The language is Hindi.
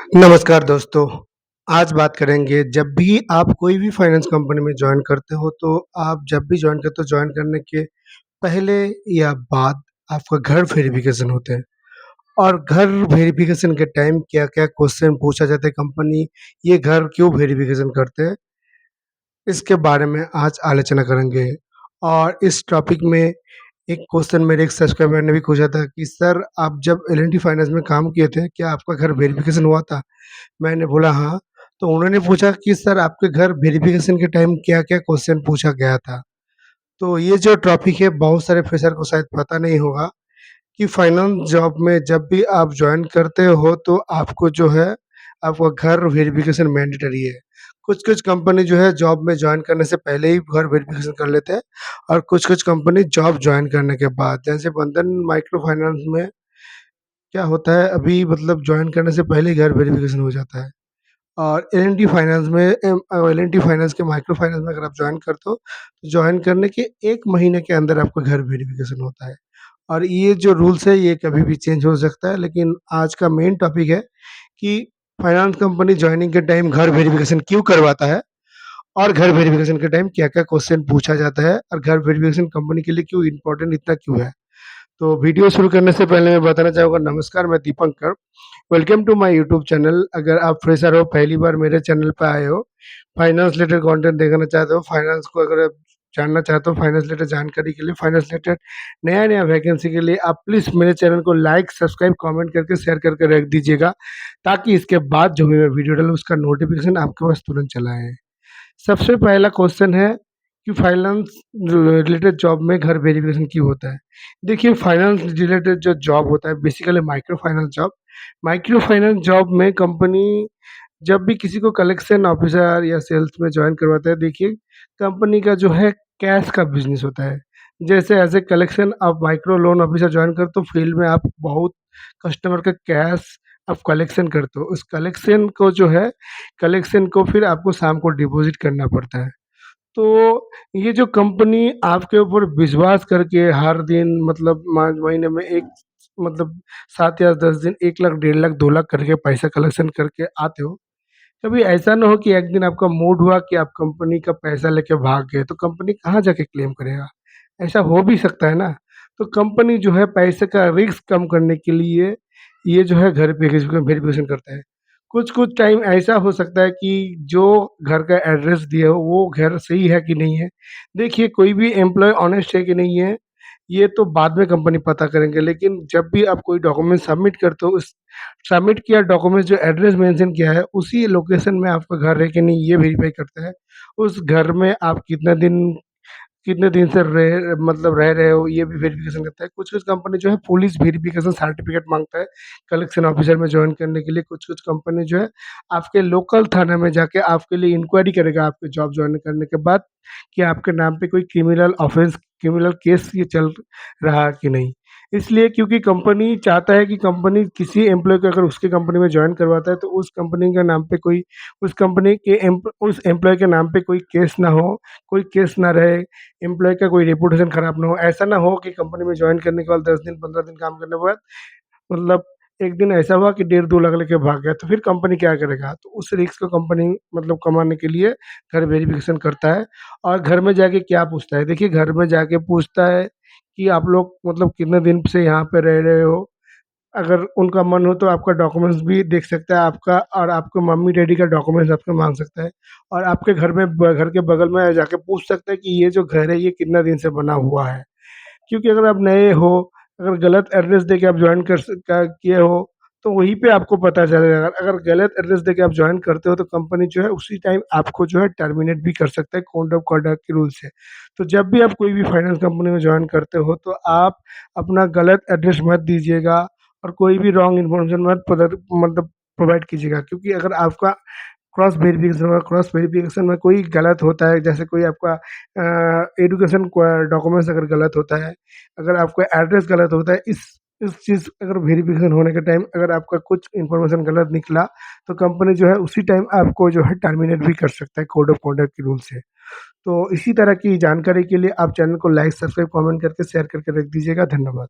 नमस्कार दोस्तों, आज बात करेंगे जब भी आप कोई भी फाइनेंस कंपनी में जॉइन करते हो तो आप जब भी जॉइन करते हो जॉइन करने के पहले या बाद आपका घर वेरिफ़िकेशन होता है और घर वेरिफ़िकेशन के टाइम क्या-क्या क्वेश्चन पूछा जाता है कंपनी ये घर क्यों वेरिफ़िकेशन करते हैं, इसके बारे में आज आलोचना करेंगे। और इस टॉपिक में एक क्वेश्चन मेरे एक सब्सक्राइबर ने भी पूछा था कि सर आप जब एल&टी फाइनेंस में काम किए थे, क्या आपका घर वेरिफ़िकेशन हुआ था? मैंने बोला हाँ, तो उन्होंने पूछा कि सर आपके घर वेरिफ़िकेशन के टाइम क्या-क्या क्वेश्चन पूछा गया था? तो ये जो टॉपिक है बहुत सारे फ्रेशर को शायद पता नहीं होगा कि फाइनेंस जॉब में जब भी आप जॉइन करते हो तो आपको जो है आपका घर वेरिफ़िकेशन मैंडेटरी है। कुछ-कुछ कंपनी जो है जॉब में जॉइन करने से पहले ही घर वेरिफ़िकेशन कर लेते हैं और कुछ-कुछ कंपनी जॉब जॉइन करने के बाद। जैसे बंधन माइक्रो फाइनेंस में क्या होता है अभी मतलब जॉइन करने से पहले ही घर वेरिफ़िकेशन हो जाता है। और एल&टी फाइनेंस के माइक्रो फाइनेंस में अगर आप जॉइन करते हो, तो जॉइन करने के 1 महीने के अंदर आपका घर वेरिफ़िकेशन होता है। और ये जो रूल्स है ये कभी भी चेंज हो सकता है, लेकिन आज का मेन टॉपिक है कि फाइनेंस कंपनी जॉइनिंग के टाइम घर वेरिफ़िकेशन क्यों करवाता है और घर वेरिफ़िकेशन के टाइम क्या-क्या क्वेश्चन पूछा जाता है और घर वेरिफ़िकेशन कंपनी के लिए क्यों इम्पोर्टेंट इतना क्यों है। तो वीडियो शुरू करने से पहले मैं बताना चाहूँगा नमस्कार मैं Dipankar, welcome to my YouTube channel. अगर आप फ्रेशर हो पहली बार मेरे चैनल पे आए हो, फाइनेंस रिलेटेड कंटेंट देखना चाहते हो, फाइनेंस को अगर आप जानना चाहते हो, फाइनेंस रिलेटेड जानकारी के लिए, फाइनेंस रिलेटेड नया-नया वैकेंसी के लिए आप प्लीज़ मेरे चैनल को लाइक, सब्सक्राइब, कमेंट करके शेयर करके रख दीजिएगा, ताकि इसके बाद जो भी मैं वीडियो डालूँ उसका नोटिफ़िकेशन आपके पास तुरंत चला आए। सबसे पहला क्वेश्चन है कि फाइनेंस रिलेटेड जॉब में घर वेरिफ़िकेशन क्यों होता है? देखिए फाइनेंस रिलेटेड जो जॉब होता है बेसिकली माइक्रो फाइनेंस जॉब में कंपनी जब भी किसी को कलेक्शन ऑफिसर या सेल्स में जॉइन करवाता है, देखिए कंपनी का जो है कैश का बिज़नेस होता है। जैसे एज़ ए कलेक्शन आप माइक्रो लोन ऑफिसर जॉइन करते हो फील्ड में आप बहुत कस्टमर का कैश आप कलेक्शन करते हो। उस कलेक्शन को फिर आपको शाम को डिपॉज़िट करना पड़ता है। तो ये जो कंपनी आपके ऊपर विश्वास करके हर दिन मतलब महीने में एक मतलब 7 या 10 दिन 1 लाख, 1.5 लाख, 2 लाख करके पैसा कलेक्शन करके आते हो। कभी ऐसा ना हो कि एक दिन आपका मूड हुआ कि आप कंपनी का पैसा लेके भाग गए, तो कंपनी कहाँ जाके क्लेम करेगा? ऐसा हो भी सकता है ना? तो कंपनी जो है पैसे का रिस्क कम करने के लिए ये जो है घर पे वेरिफ़िकेशन करता है। कुछ-कुछ टाइम ऐसा हो सकता है कि जो घर का एड्रेस दिया हो वो घर सही है कि नहीं है। देखिए कोई भी एम्प्लॉयी ऑनेस्ट है कि नहीं है, ये तो बाद में कंपनी पता करेंगे, लेकिन जब भी आप कोई डॉक्यूमेंट सबमिट करते हो उस सबमिट किया डॉक्यूमेंट जो एड्रेस मेंशन किया है उसी लोकेशन में आपका घर है कि नहीं ये वेरीफाई करता है। उस घर में आप कितने दिन से रह रहे हो ये भी वेरिफ़िकेशन करता है। कुछ-कुछ कंपनी जो है पुलिस वेरिफ़िकेशन सर्टिफ़िकेट माँगता है कलेक्शन ऑफ़िसर में जॉइन करने के लिए। कुछ-कुछ कंपनी जो है आपके लोकल थाना में जाके आपके लिए इंक्वायरी करेगा आपके जॉब जॉइन करने के बाद कि आपके नाम पे कोई क्रिमिनल केस ये चल रहा है कि नहीं। इसलिए क्योंकि कंपनी चाहता है कि कंपनी किसी एम्प्लॉयी को अगर उसकी कंपनी में जॉइन करवाता है तो उस कंपनी के नाम पे कोई उस एम्प्लॉयी के नाम पे कोई केस ना हो, कोई केस ना रहे, एम्प्लॉयी का कोई रेपुटेशन खराब ना हो। ऐसा ना हो कि कंपनी में जॉइन करने के बाद 10 दिन 15 दिन काम करने के बाद मतलब एक दिन ऐसा हुआ कि 1.5-2 लाख लेके भाग गया, तो फिर कंपनी क्या करेगा? तो उस रिस्क को कंपनी मतलब कमाने के लिए घर वेरिफ़िकेशन करता है। और घर में जाके क्या पूछता है? देखिए घर में जाके पूछता है कि आप लोग मतलब कितने दिन से यहाँ पे रह रहे हो? अगर उनका मन हो तो आपका डॉक्यूमेंट्स भी देख सकता है आपका और आपके मम्मी-डैडी का डॉक्यूमेंट्स आपसे माँग सकता है। और आपके घर के बगल में जाके पूछ सकता है कि ये जो घर है ये कितना दिन से बना हुआ है? क्योंकि अगर आप नए हो, अगर गलत एड्रेस देके आप जॉइन कर स क किए हो, तो वहीं पे आपको पता चलेगा। अगर गलत एड्रेस देके आप जॉइन करते हो तो कंपनी जो है उसी टाइम आपको जो है टर्मिनेट भी कर सकता है कोड ऑफ कंडक्ट के रूल से। तो जब भी आप कोई भी फाइनेंस कंपनी में जॉइन करते हो तो आप अपना गलत एड्रेस मत दीजिएगा और कोई भी रॉन्ग इन्फॉर्मेशन मत मतलब प्रोवाइड कीजिएगा, क्योंकि अगर आपका क्रॉस वेरिफ़िकेशन में कोई गलत होता है, जैसे कोई आपका एजुकेशन डॉक्यूमेंट्स अगर गलत होता है, अगर आपका एड्रेस गलत होता है, इस चीज़ अगर वेरिफ़िकेशन होने के टाइम अगर आपका कुछ इन्फॉर्मेशन गलत निकला, तो कंपनी जो है उसी टाइम आपको जो है टर्मिनेट भी कर सकता है कोड ऑफ कंडक्ट के रूल से। तो इसी तरह की जानकारी के लिए आप चैनल को लाइक, सब्सक्राइब, कमेंट करके शेयर करके रख दीजिएगा। धन्यवाद।